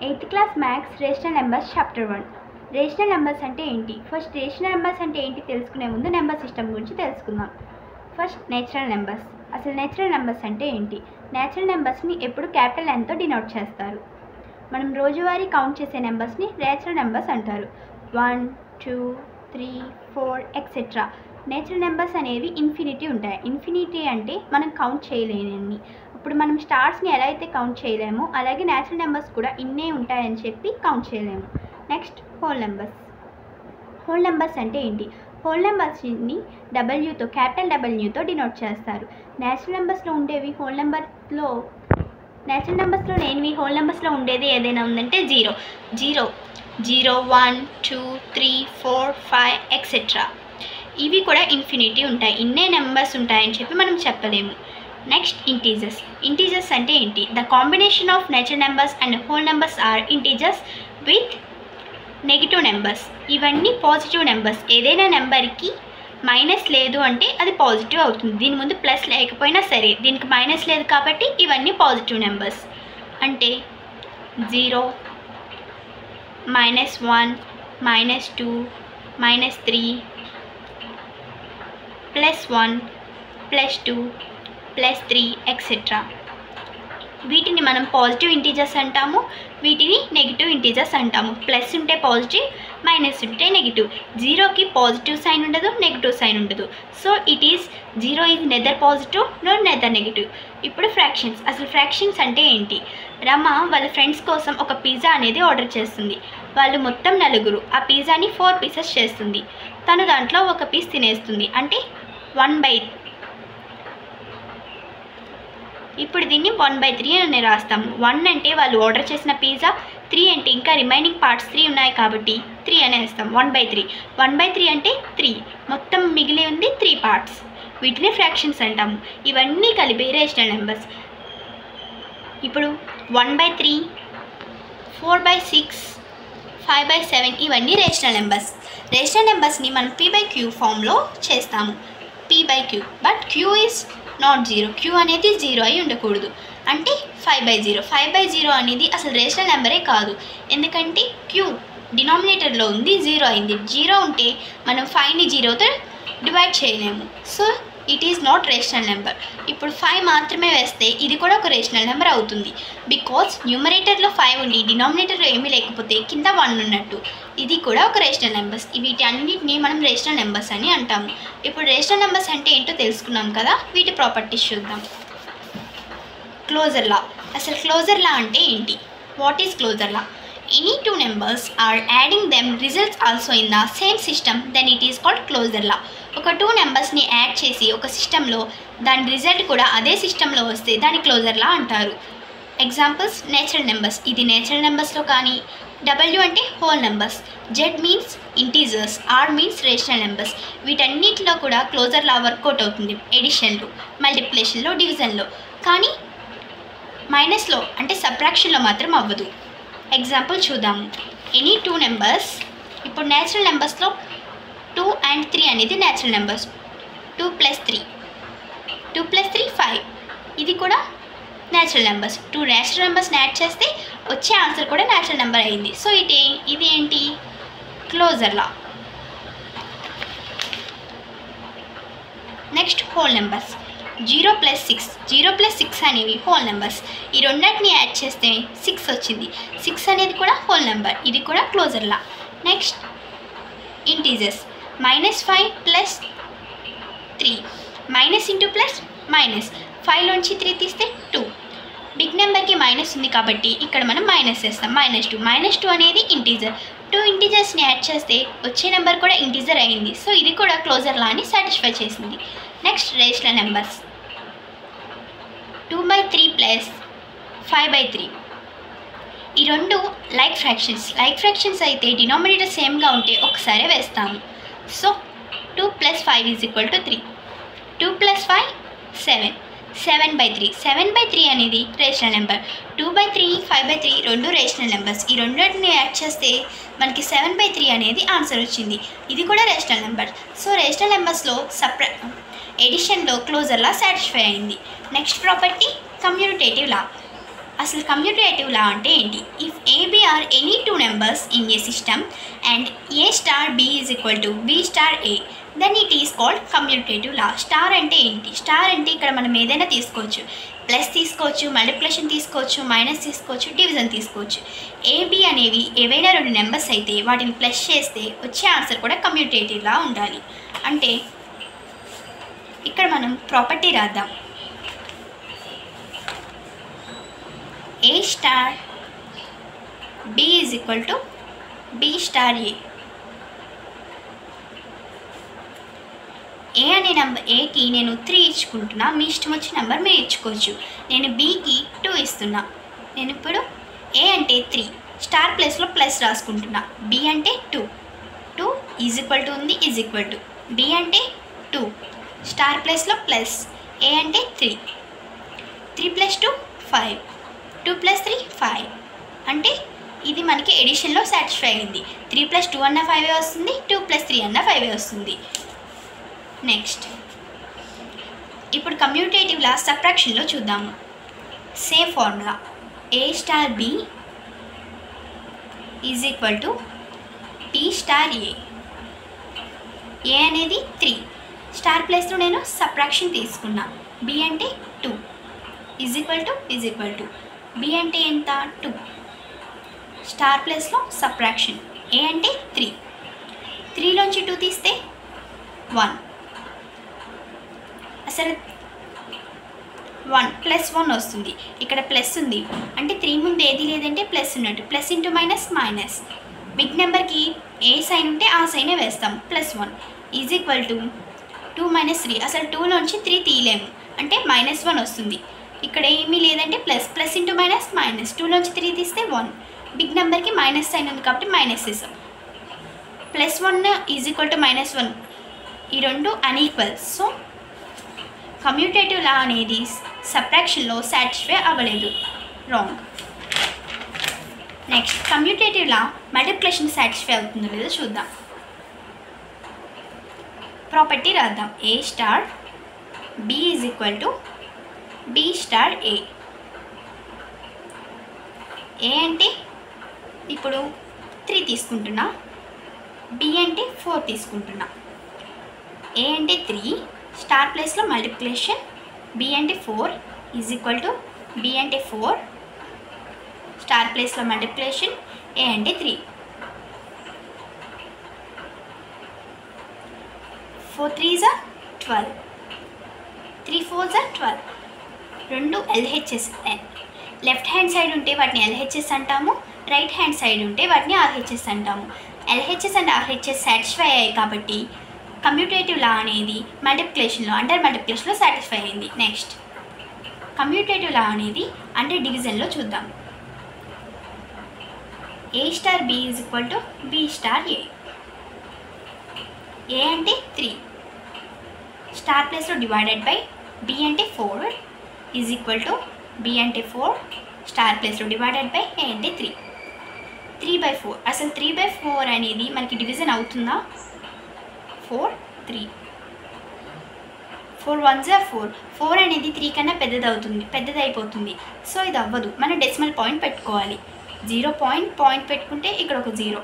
8th class maths rational numbers chapter 1. Rational numbers అంటే ఏంటి? First rational numbers అంటే ఏంటి తెలుసుకునే ముందు నెంబర్ సిస్టమ్ గురించి తెలుసుకుందాం. First natural numbers. అసలు నేచురల్ నెంబర్స్ అంటే ఏంటి? నేచురల్ నెంబర్స్ని ఎప్పుడు క్యాపిటల్ Nతో డినోట్ చేస్తారు. మనం రోజువారీ కౌంట్ చేసే నెంబర్స్ని నేచురల్ నెంబర్స్ అంటారు. 1, 2, 3, 4 ఎక్సెట్రా. నేచురల్ నెంబర్స్ అనేవి ఇన్ఫినిటీ ఉంటాయి. ఇన్ఫినిటీ అంటే మనం కౌంట్ చేయలేని. ఇప్పుడు మనం స్టార్స్ని ఎలా అయితే కౌంట్ చేయలేమో అలాగే నేచురల్ నెంబర్స్ కూడా ఇన్నే ఉంటాయని చెప్పి కౌంట్ చేయలేము. Next whole numbers. Whole numbers అంటే ఏంటి? హోల్ నెంబర్స్ని డబ్ల్యూతో క్యాపిటల్ డబ్ల్యూతో డినోట్ చేస్తారు. నేచురల్ నెంబర్స్లో ఉండేవి హోల్ నెంబర్స్లో నేచురల్ నెంబర్స్లో లేనివి హోల్ నెంబర్స్లో ఉండేది ఏదైనా ఉందంటే 0, 1, 2, 3, 4, 5 ఎక్సెట్రా. ఇవి కూడా ఇన్ఫినిటీ ఉంటాయి. ఇన్నే నెంబర్స్ ఉంటాయని చెప్పి మనం చెప్పలేము. Next integers. ఇంటీజర్స్ అంటే ఏంటి? The combination of natural numbers and whole numbers are integers with negative numbers. ఇవన్నీ పాజిటివ్ నెంబర్స్. ఏదైనా నెంబర్కి మైనస్ లేదు అంటే అది పాజిటివ్ అవుతుంది. దీని ముందు ప్లస్ లేకపోయినా సరే, దీనికి మైనస్ లేదు కాబట్టి ఇవన్నీ పాజిటివ్ నెంబర్స్. అంటే 0, -1, -2, -3, +1, +2, +3 ఎక్సెట్రా. వీటిని మనం పాజిటివ్ ఇంటీజర్స్ అంటాము, వీటిని నెగిటివ్ ఇంటీజర్స్ అంటాము. ప్లస్ ఉంటే పాజిటివ్, మైనస్ ఉంటే నెగిటివ్. 0కి పాజిటివ్ సైన్ ఉండదు, నెగిటివ్ సైన్ ఉండదు. So it is 0 is neither positive nor neither negative. ఇప్పుడు ఫ్రాక్షన్స్. అసలు ఫ్రాక్షన్స్ అంటే ఏంటి? రమ వాళ్ళ ఫ్రెండ్స్ కోసం ఒక పిజ్జా అనేది ఆర్డర్ చేస్తుంది. వాళ్ళు మొత్తం 4. ఆ పిజ్జాని 4 పీసెస్ చేస్తుంది. తను దాంట్లో ఒక పీస్ తినేస్తుంది. అంటే 1/3. ఇప్పుడు దీన్ని 1/3 అని రాస్తాము. 1 అంటే వాళ్ళు ఆర్డర్ చేసిన పిజ్జా, 3 అంటే ఇంకా రిమైనింగ్ పార్ట్స్ 3 ఉన్నాయి కాబట్టి 3 అని వేస్తాం. 1/3. 1/3 అంటే 3. మొత్తం మిగిలి ఉంది 3 పార్ట్స్. వీటిని ఫ్రాక్షన్స్ అంటాము. ఇవన్నీ కలిపి రేషనల్ నెంబర్స్. ఇప్పుడు 1/3, 4/6, 5/7 ఇవన్నీ రేషనల్ నెంబర్స్. రేషనల్ నెంబర్స్ని మనం p/q ఫామ్లో చేస్తాము. p/q. But q is not 0. q అనేది 0 అయి ఉండకూడదు. అంటే 5/0. 5/0 అనేది అసలు రేషనల్ నెంబరే కాదు. ఎందుకంటే q డినామినేటర్లో ఉంది, 0 అయింది. 0 ఉంటే మనం 5ని 0తో డివైడ్ చేయలేము. So it is not rational number. ఇప్పుడు 5 మాత్రమే వేస్తే ఇది కూడా ఒక రేషనల్ నెంబర్ అవుతుంది. బికాజ్ న్యూమరేటర్లో 5 ఉండి డినామినేటర్లో ఏమీ లేకపోతే కింద 1 ఉన్నట్టు. ఇది కూడా ఒక రేషనల్ నెంబర్స్. వీటి అన్నిటిని మనం రేషనల్ నెంబర్స్ అని అంటాము. ఇప్పుడు రేషనల్ నెంబర్స్ అంటే ఏంటో తెలుసుకున్నాం కదా, వీటి ప్రాపర్టీస్ చూద్దాం. Closure law. అసలు క్లోజర్ లా అంటే ఏంటి? What is closure law? Any 2 numbers are adding them results also in the same system then it is called closure law. ఒక 2 నెంబర్స్ని యాడ్ చేసి ఒక సిస్టంలో దాని రిజల్ట్ కూడా అదే సిస్టంలో వస్తే దాని క్లోజర్ లా అంటారు. Examples natural numbers. ఇది నేచురల్ నెంబర్స్లో కానీ, W అంటే whole numbers, Z means integers, R means rational numbers. వీటన్నిటిలో కూడా క్లోజర్ లా వర్కౌట్ అవుతుంది. ఎడిషన్లో, మల్టిప్లికేషన్లో, డివిజన్లో. కానీ మైనస్లో అంటే సబ్ట్రాక్షన్లో మాత్రం అవ్వదు. ఎగ్జాంపుల్ చూద్దాము. Any 2 numbers. ఇప్పుడు నేచురల్ నెంబర్స్లో 2 and 3 అనేది నేచురల్ నెంబర్స్. 2 + 3, 2 + 3 5. ఇది కూడా నేచురల్ నెంబర్స్. 2 నేచురల్ నెంబర్స్ని యాడ్ చేస్తే వచ్చే ఆన్సర్ కూడా నేచురల్ నెంబర్ అయింది. సో ఇది ఏంటి? Closure law. Next whole numbers. 0 + 6, 0 + 6 అనేవి హోల్ నెంబర్స్. ఈ రెండింటిని యాడ్ చేస్తే 6 వచ్చింది. 6 అనేది కూడా హోల్ నెంబర్. ఇది కూడా closure law. Next integers. -5 + 3, minus into plus minus. 5లోంచి 3 తీస్తే 2. బిగ్ నెంబర్కి మైనస్ ఉంది కాబట్టి ఇక్కడ మనం మైనస్ వేస్తాం. -2. -2 అనేది ఇంటీజర్. 2 ఇంటీజర్స్ని యాడ్ చేస్తే వచ్చే నెంబర్ కూడా ఇంటీజర్ అయింది. సో ఇది కూడా క్లోజర్ లా అని సాటిస్ఫై చేసింది. Next rational numbers. 2/3 + 5/3. ఈ రెండు లైక్ ఫ్రాక్షన్స్. లైక్ ఫ్రాక్షన్స్ అయితే డినామినేటర్ సేమ్గా ఉంటే ఒకసారి వేస్తాము. సో 2 + 5 = 3. 2 + 5 7. 7/3. 7/3 అనేది రేషనల్ నెంబర్. 2/3, 5/3 రెండు రేషనల్ నెంబర్స్. ఈ రెండింటిని యాడ్ చేస్తే మనకి 7/3 అనేది ఆన్సర్ వచ్చింది. ఇది కూడా రేషనల్ నెంబర్. సో రేషనల్ నెంబర్స్లో ఎడిషన్లో క్లోజర్ లా సాటిస్ఫై అయింది. Next property commutative law. అసలు కమ్యూటేటివ్ లా అంటే ఏంటి? If AB are any two numbers in a system and A star B is equal to B star A, then it is called commutative law. Star అంటే ఏంటి? Star అంటే ఇక్కడ మనం ఏదైనా తీసుకోవచ్చు, ప్లస్ తీసుకోవచ్చు, మల్టిప్లికేషన్ తీసుకోవచ్చు, మైనస్ తీసుకోవచ్చు, డివిజన్ తీసుకోవచ్చు. ఏబి అనేవి ఏవైనా రెండు నెంబర్స్ అయితే వాటిని ప్లస్ చేస్తే వచ్చే ఆన్సర్ కూడా కమ్యూటేటివ్ లా ఉండాలి. అంటే ఇక్కడ మనం ప్రాపర్టీ రాద్దాం. A star B is equal to B star A. ఏ అనే నెంబర్ ఏకి నేను 3 ఇచ్చుకుంటున్నా, మీ ఇష్టం వచ్చిన నెంబర్ మీరు ఇచ్చుకోవచ్చు. నేను బీకి 2 ఇస్తున్నా. నేను ఇప్పుడు ఏ అంటే 3 స్టార్ ప్లేస్లో ప్లస్ రాసుకుంటున్నా. బి అంటే 2 ఈజ్ ఈక్వల్ టు ఉంది, ఈజ్ ఈక్వల్ టు బి అంటే 2 స్టార్ ప్లేస్లో ప్లస్, ఏ అంటే 3 + 2 5, 2 + 3 5. అంటే ఇది మనకి ఎడిషన్లో సాటిస్ఫై అయింది. 3 + 2 అన్న 5 వస్తుంది, 2 + 3 అన్న 5 వస్తుంది. నెక్స్ట్ ఇప్పుడు కమ్యూటేటివ్ లా సబ్ట్రాక్షన్లో చూద్దాము. Same formula A star B is equal to B star A. ఏ అనేది 3 స్టార్ ప్లేస్లో నేను సబ్ట్రాక్షన్ తీసుకున్నా. B అంటే 2 ఈజ్ ఈక్వల్ టు B అంటే ఎంత 2 స్టార్ ప్లేస్లో సబ్ట్రాక్షన్. ఏ అంటే 3లోంచి 2 తీస్తే 1. అసలు 1 + 1 వస్తుంది. ఇక్కడ ప్లస్ ఉంది అంటే 3 ముందు ఏది లేదంటే ప్లస్ ఉన్నట్టు. Plus into minus minus. Big నెంబర్కి ఏ సైన్ ఉంటే ఆ సైనే వేస్తాం. +1 ఈజ్ ఈక్వల్ టు 2 - 3. అసలు 2లోంచి 3 తీయలేము అంటే -1 వస్తుంది. ఇక్కడ ఏమీ లేదంటే ప్లస్ ఇంటూ మైనస్ మైనస్. 2లోంచి 3 తీస్తే 1. బిగ్ నెంబర్కి మైనస్ సైన్ ఉంది కాబట్టి మైనస్ వేసాం. +1 ఈజ్ ఈక్వల్ టు -1. ఈ రెండు అన్ఈక్వల్. సో కమ్యూటేటివ్ లా అనేది సబ్ట్రాక్షన్లో సాటిస్ఫై అవ్వలేదు, రాంగ్. నెక్స్ట్ కమ్యూటేటివ్ లా మల్టిప్లికేషన్ సాటిస్ఫై అవుతుందో లేదో చూద్దాం. ప్రాపర్టీ రాద్దాం. A star B is equal to B star A. ఏ అంటే ఇప్పుడు 3 తీసుకుంటున్నా, B అంటే 4 తీసుకుంటున్నా. ఏ అంటే 3 స్టార్ ప్లేస్లో మల్టిప్లికేషన్, B అంటే 4 ఈజ్ ఈక్వల్ టు B అంటే 4 స్టార్ ప్లేస్లో మల్టిప్లికేషన్, ఏ అంటే 3. 4 3s are 12, 3 4s are 12. రెండు LHS. లెఫ్ట్ హ్యాండ్ సైడ్ ఉంటే వాటిని LHS అంటాము, రైట్ హ్యాండ్ సైడ్ ఉంటే వాటిని RHS అంటాము. LHS అండ్ RHS సాటిస్ఫై అయ్యాయి కాబట్టి కమ్యూటేటివ్ లా అనేది మల్టిప్లికేషన్లో అండర్ మల్టిప్లికేషన్లో సాటిస్ఫై అయింది. నెక్స్ట్ కమ్యూటేటివ్ లా అనేది అండర్ డివిజన్లో చూద్దాం. A star B is equal to B star A. ఏ అంటే 3 స్టార్ ప్లేస్లో డివైడెడ్ బై B అంటే 4 ఈజ్ ఈక్వల్ టు B అంటే 4 స్టార్ ప్లేస్లో డివైడెడ్ బై A అంటే 3. 3/4. అసలు 3/4 అనేది మనకి డివిజన్ అవుతుందా? 4 3 4 1s are 4. 4 అనేది 3 కన్నా పెద్దదైపోతుంది. సో ఇది అవ్వదు. మనం డెసిమల్ పాయింట్ పెట్టుకోవాలి. 0 పాయింట్ పెట్టుకుంటే ఇక్కడ ఒక 0.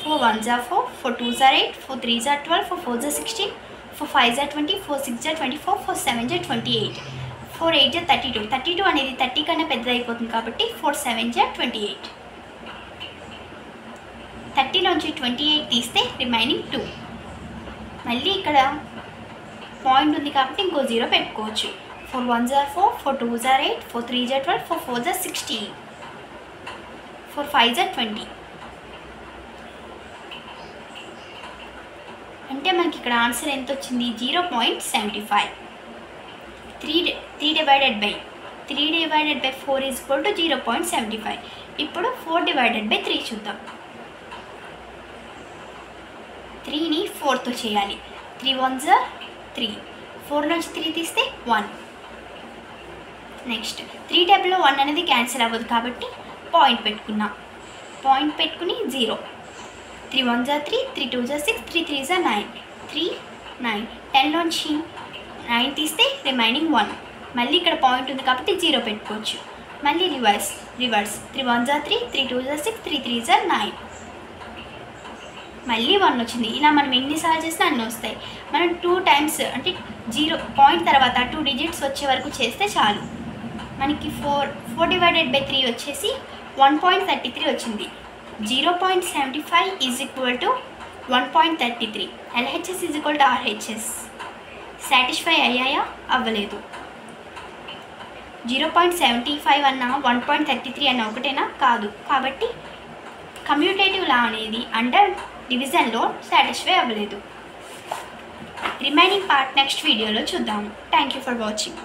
4 1s are 4, 4 2s are 8, 4 3s are 12, 4 4s are 16, 4 5s are 20, 4 6s are 24, 4 7s are 28, 4 8s are 32. 32 అనేది 30 కన్నా పెద్దదైపోతుంది కాబట్టి 4 7s are 28. 30లోంచి 28 తీస్తే రిమైనింగ్ 2. మళ్ళీ ఇక్కడ పాయింట్ ఉంది కాబట్టి ఇంకో 0 పెట్టుకోవచ్చు. 4 1s are 4, 4 2s are 8, 4 3s are 12, 4 4s are 16, 4 5s are 20. అంటే మనకి ఇక్కడ ఆన్సర్ ఎంత వచ్చింది? 0.75. 3 divided by 4 is equal to 0.75. ఇప్పుడు 4 డివైడెడ్ బై 3 చూద్దాం. 3ని 4తో చేయాలి. 3 1s are 3, 4లోంచి 3 తీస్తే 1. నెక్స్ట్ 3 టేబుల్లో 1 అనేది క్యాన్సిల్ అవ్వదు కాబట్టి పాయింట్ పెట్టుకుని 0. 3 1s are 3, 3 2s are 6, 3 3s are 9, 3 9. 10లోంచి 9 తీస్తే రిమైనింగ్ 1. మళ్ళీ ఇక్కడ పాయింట్ ఉంది కాబట్టి 0 పెట్టుకోవచ్చు. మళ్ళీ రివర్స్ 3 1 3, 3 2 6, 3 3 9. మళ్ళీ 1 వచ్చింది. ఇలా మనం ఎన్నిసార్లు చేసినా అన్నీ వస్తాయి. మనం 2 టైమ్స్ అంటే 0 పాయింట్ తర్వాత 2 డిజిట్స్ వచ్చే వరకు చేస్తే చాలు. మనకి 4/3 వచ్చేసి 1.33 వచ్చింది. 0.75 is equal to 1.33. LHS is equal to RHS. Satisfy అయ్యాయా? అవ్వలేదు. 0.75 అన్న 1.33 అన్న ఒకటేనా? కాదు. కాబట్టి కమ్యూటేటివ్ లా అనేది అండర్ డివిజన్లో సాటిస్ఫై అవ్వలేదు. రిమైనింగ్ పార్ట్ నెక్స్ట్ వీడియోలో చూద్దాము. Thank you for watching.